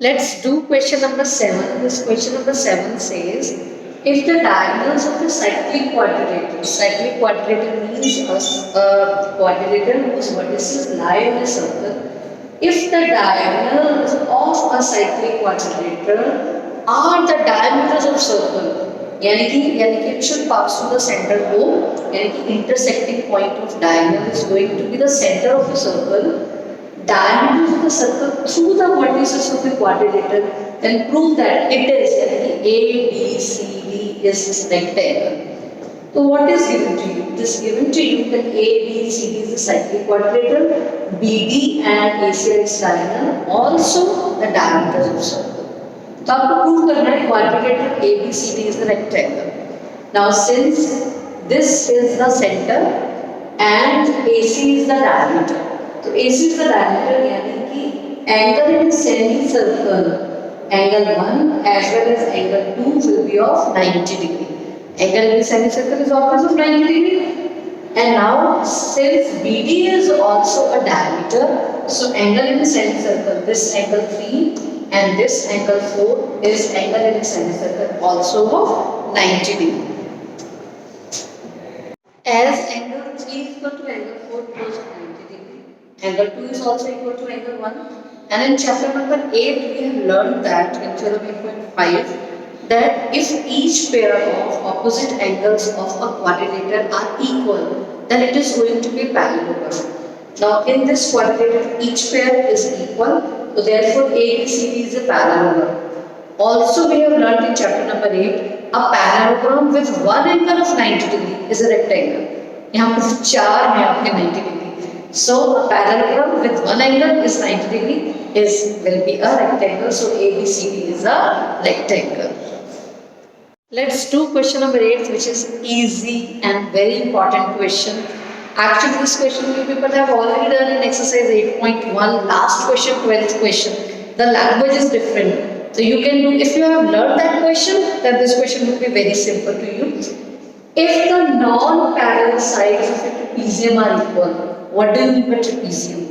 Let's do question number 7. This question number 7 says, if the diagonals of a cyclic quadrilateral means a quadrilateral whose vertices lie on a circle, if the diagonals of a cyclic quadrilateral are the diameters of circle, यानी कि it should pass through the center O, यानी कि intersecting point of diagonal is going to be the center of a circle, diameters of the circle through the vertices of the quadrilateral, then prove that it is A, B, C, D is rectangle. So what is given to you? It is given to you that A, B, C, D is the cyclic quadrilateral, BD and AC are its diagonal, also the diameters of circle. तो आपको prove करना है quadrilateral ABCD is the rectangle. Now since this is the center and AC is the diameter, तो AC is the diameter यानी कि angle in semicircle, angle 1 as well as angle 2 will be of 90 degree. Angle in semicircle is always of 90 degree. And now since BD is also a diameter, so angle in the semicircle, this angle 3 and this angle 4 is angle in the semicircle also of 90 degree. As angle 3 is equal to angle 4 close to 90 degree, angle 2 is also equal to angle 1. And in chapter number 8 we have learned that in theorem 8.5 that if each pair of opposite angles of a quadrilateral are equal, then it is going to be parallelogram. Now in this quadrilateral each pair is equal, so therefore ABCD is a parallelogram. Also we have learned in chapter number 8, a parallelogram with one angle of 90 degree is a rectangle. यहाँ पर 4 हैं आपके 90 degree. So a parallelogram with one angle is 90 degree will be a rectangle. So ABCD is a rectangle. Let's do question number 8, which is easy and very important question. Actually, this question you people have already done in exercise 8.1, last question, 12th question. The language is different. So you can do, if you have learned that question, then this question will be very simple to you. If the non-parallel sides of a trapezium are equal, what do you mean by trapezium?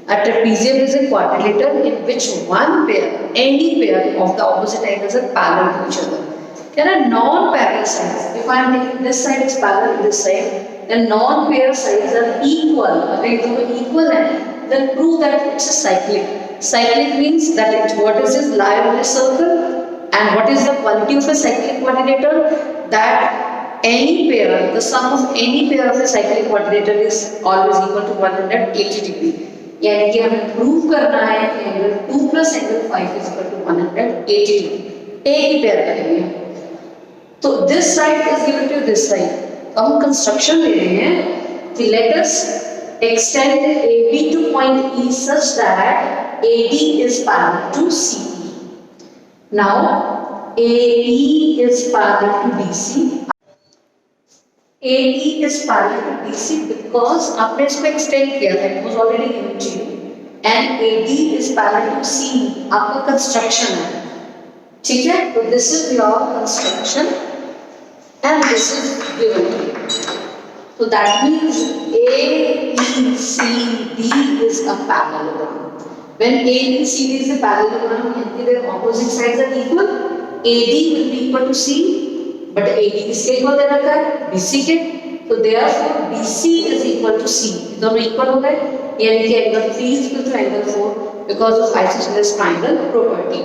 A trapezium is a quadrilateral in which one pair, any pair of the opposite angles are parallel to each other. There are non-parallel sides. If I am taking this side is parallel to this side, then non-pair sides are equal. If they equal, then prove that it's a cyclic. Cyclic means that its vertices lie on a circle. And what is the quality of a cyclic quadrilateral? That any pair, the sum of any pair of a cyclic quadrilateral is always equal to 180 degree. यानी कि हमें prove करना है कि angle 2 plus angle 5 is equal to 180 degree. एक ही pair करेंगे. तो this side is given to this side. हम कंस्ट्रक्शन ले रहे हैं कि let us extend AB to point E such that AD is parallel to CE. Now AE is parallel to DC. AE is parallel to DC because आपने इसको extend किया था. It was already given to you. And AD is parallel to CE. आपका construction है. ठीक है? तो this is your construction. And this is given to you. So that means A, B, C, D is a parallelogram. When A, B, C, D is a parallelogram, and their opposite sides are equal, AD will be equal to C, but AD किसके equal दे रखा है? BC के. So therefore BC is equal to C. दोनों equal हो गए. यानी कि angle 3 is equal to angle 4 because of isosceles triangle property.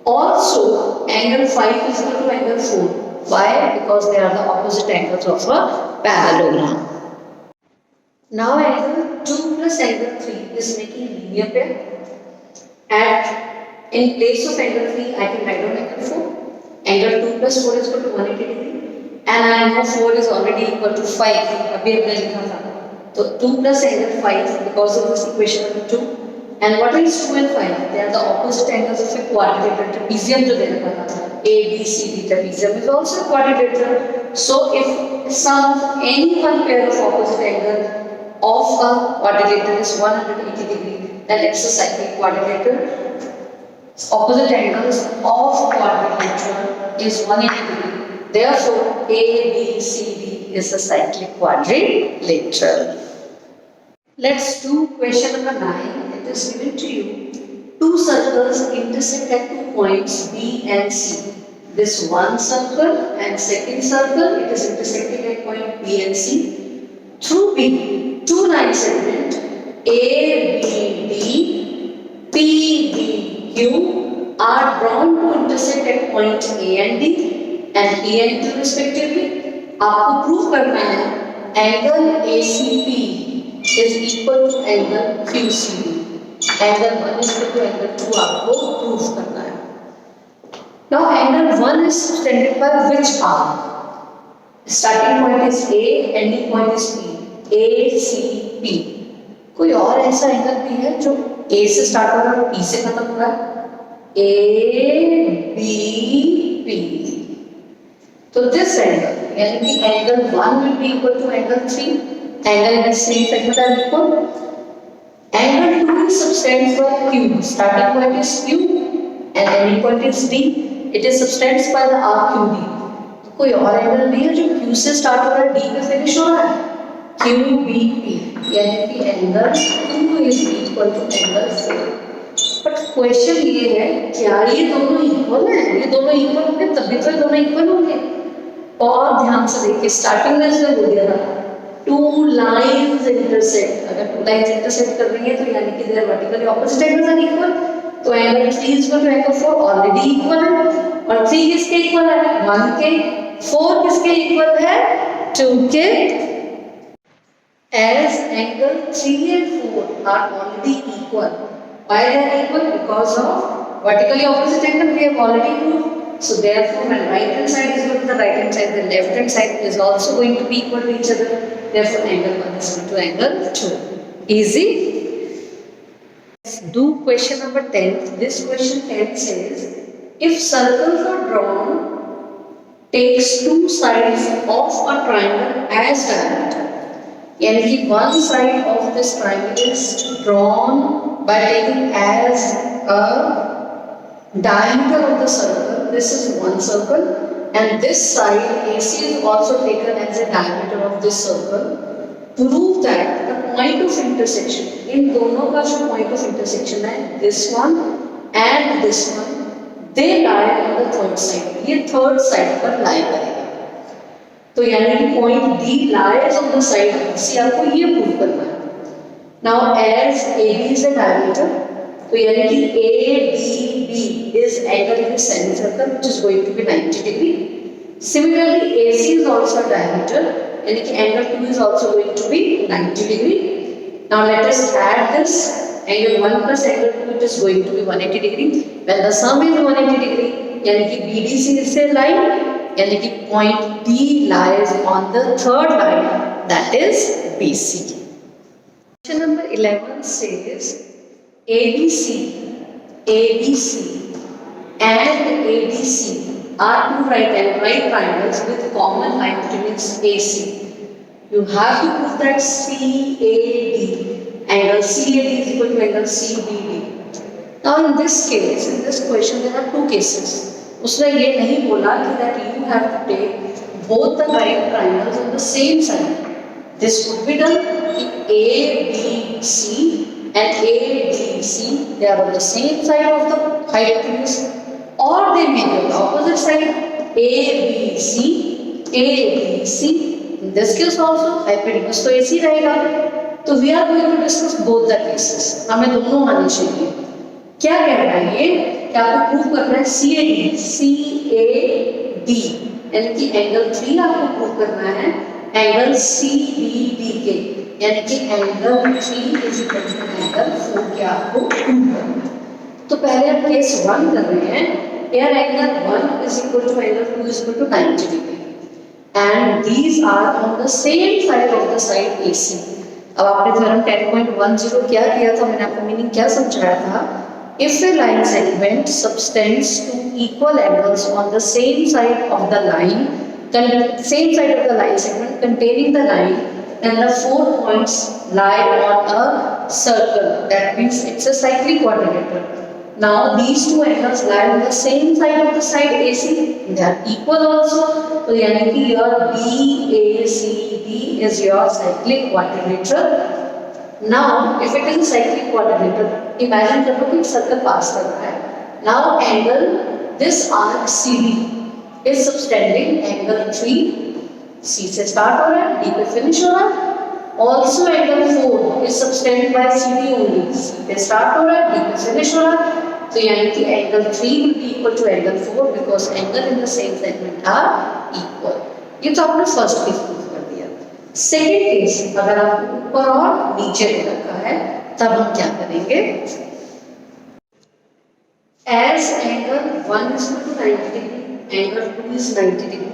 Also angle 5 is equal to angle 4. Why? Because they are the opposite angles of a parallelogram. Now angle 2 plus angle 3 is making linear pair. And in place of angle 3, I can write down angle 4. Angle 2 plus 4 is equal to 180 degree. And I know 4 is already equal to 5. अभी हमने लिखा था. So 2 plus angle 5 because of this equation number 2. And what is 2 and 5? They are the opposite angles of a quadrilateral trapezium जो दे रखा था. A, B, C, D trapezium is also a quadrilateral. So if sum of any one pair of opposite angle of a quadrilateral is 180 degree, then it's a cyclic quadrilateral. Opposite angles of quadrilateral is 180 degree. Therefore, A, B, C, D is a cyclic quadrilateral. Let's do question number 9. It is given to you. two circles intersect at 2 points B and C. This one circle and second circle, it is intersecting at point B and C. Through B, two line segment ABD, PDQ are drawn to intersect at point A and D and P and Q respectively. आपको prove करना है angle ACP is equal to angle QCB. Angle 1 is equal to angle 2 आपको prove करना है. Now angle 1 is subtended by which arc? Starting point is A, ending point is P. ACP. कोई और ऐसा angle भी है जो A से स्टार्ट हो रहा है और P से खत्म हो रहा है? ABP. तो दिस एंगल यानी कि angle 1 will be equal to angle 3. Angle in the same segment are equal. Angle 2 is subtended by Q. Starting point is Q and ending point is D. It is subtended by the arc QD. कोई और angle भी है जो Q से start हो रहा है, D पे फिनिश हो रहा है? QBP. यानी कि angle 2 is equal to angle 4. But question ये है क्या ये दोनों इक्वल हैं? ये दोनों इक्वल होंगे तभी तो ये दोनों इक्वल होंगे. और ध्यान से देखिए स्टार्टिंग में इसमें बोल दिया था टू लाइंस इंटरसेक्ट. अगर टू लाइंस इंटरसेक्ट कर रही है तो यानी कि there vertically opposite angles are equal. तो angle 3 is equal to angle 4 already equal है. और 3 किसके इक्वल है? 1 के. 4 किसके इक्वल है? 2 के. As angle 3 and 4 are already equal. Why they are equal? Because of vertically opposite angle we have already proved. So therefore, when right hand side is equal to the right hand side, the left hand side is also going to be equal to each other. Therefore, angle 1 is equal to angle 2. Easy? Let's do question number 10. This question 10 says, if circles are drawn, takes two sides of a triangle as diameter. यानी कि one side of this triangle is drawn by taking as a diameter of the circle. This is one circle and this side AC is also taken as a diameter of this circle. Prove that the point of intersection, in दोनों का जो point of intersection है, this one and this one, they lie on the third side. ये third side पर lie करेगा. तो यानी कि point D lies on the side of BC. आपको ये prove करना है. Now as AB is a diameter, तो यानी कि ADB is angle in a semicircle which is going to be 90 degree. Similarly, AC is also a diameter, यानी कि angle 2 is also going to be 90 degree. Now let us add this angle 1 plus angle 2, it is going to be 180 degree. When the sum is 180 degree, यानी कि BDC is a line, यानी कि point D lies on the third line, that is BC. Question number 11 says ABC and ADC are two right triangles with common line between AC. You have to prove that angle CAD is equal to angle CBD. Now in this case, in this question there are two cases. उसने ये नहीं बोला कि that you have to take both the right triangles on the same side. This would be done if ABC and ADC, they are on the same side of the hypotenuse, or they may be on the opposite side, ADC. In this case also, hypotenuse तो AC रहेगा. तो we are going to discuss both the cases. हमें दोनों आने चाहिए. क्या कह रहा है ये? क्या आपको प्रूव करना है CAD, यानी कि एंगल 3 आपको प्रूव करना है एंगल CBD के, यानी कि angle 3 is equal to angle 4 के आपको प्रूव करना है. तो पहले हम केस 1 कर रहे हैं. Here angle 1 is equal to angle 2 is equal to 90 degree and these are on the same side of the side AC. अब आपने थ्योरम 10.10 क्या किया था? मैंने आपको मीनिंग क्या समझाया था? If a line segment subtends two equal angles on the same side of the line segment containing the line, then the 4 points lie on a circle. That means it's a cyclic quadrilateral. Now these two angles lie on the same side of the side AC. They are equal also. So यानी कि your BACD is your cyclic quadrilateral. Now if it is a cyclic quadrilateral, imagine कर लो कि circle पास कर रहा है. Now angle this arc CD is subtending angle 3. C से start हो रहा है, D पे फिनिश हो रहा है. Also angle 4 is subtended by CD only. C पे स्टार्ट हो रहा है, D पे फिनिश हो रहा है. तो यानी कि angle 3 will be equal to angle 4 because angle in the same segment are equal. ये तो आपने फर्स्ट केस प्रूव कर दिया. सेकेंड केस, अगर आपको ऊपर और नीचे दे रखा है तब हम क्या करेंगे? As angle 1 is equal to 90 degree, angle 2 is 90 degree,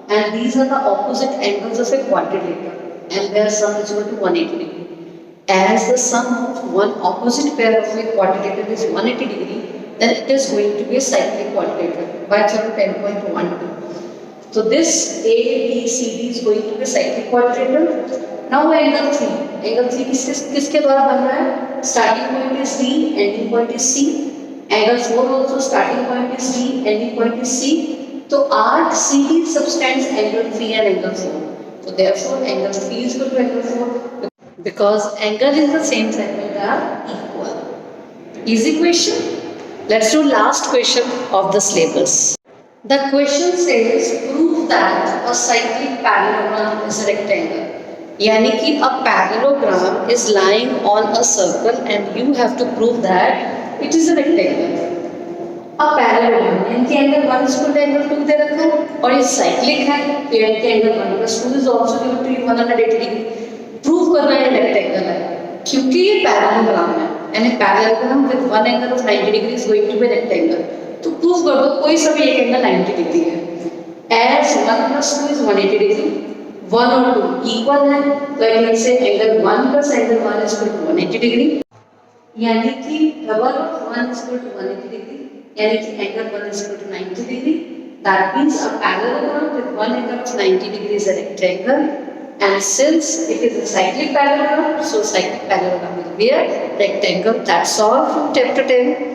and these are the opposite angles of a quadrilateral, and their sum is equal to 180 degree. As the sum of one opposite pair of a quadrilateral is 180 degree, then it is going to be a cyclic quadrilateral by theorem 10.12. So this A, B, C, D is going to be a cyclic quadrilateral. Now angle 3. Angle 3 किसके द्वारा बन रहा है? Starting point is D, ending point is C. Angle 4 also starting point is D, ending point is C. So arc CD subtends angle 3 and angle 4. So therefore angle 3 is equal to angle 4 because angle in the same segment are equal. Easy question. Let's do last question of the syllabus. The question says prove that a cyclic parallelogram is a rectangle. यानी कि a parallelogram is lying on a circle and you have to prove that it is a rectangle. A parallelogram यानी कि angle 1 is equal to angle 2 दे रखा है और ये cyclic है तो यानी कि angle 1 plus 2 is also equal to 180 degree. Prove करना है rectangle है क्योंकि ये parallelogram है and a parallelogram with one angle of 90 degree is going to be rectangle. तो प्रूव कर दो कोई सा भी एक एंगल 90 डिग्री है. As 1 plus 2 is 180 डिग्री, 1 और 2 इक्वल है तो I can say angle 1 plus angle 1 is equal to 180 degree. यानी कि double of 1 is equal to 180 degree यानी कि angle 1 is equal to 90 degree. That means a parallelogram with one angle of 90 degree is a rectangle, and since it is a cyclic parallelogram, so cyclic parallelogram will be a rectangle. That's all from chapter 10.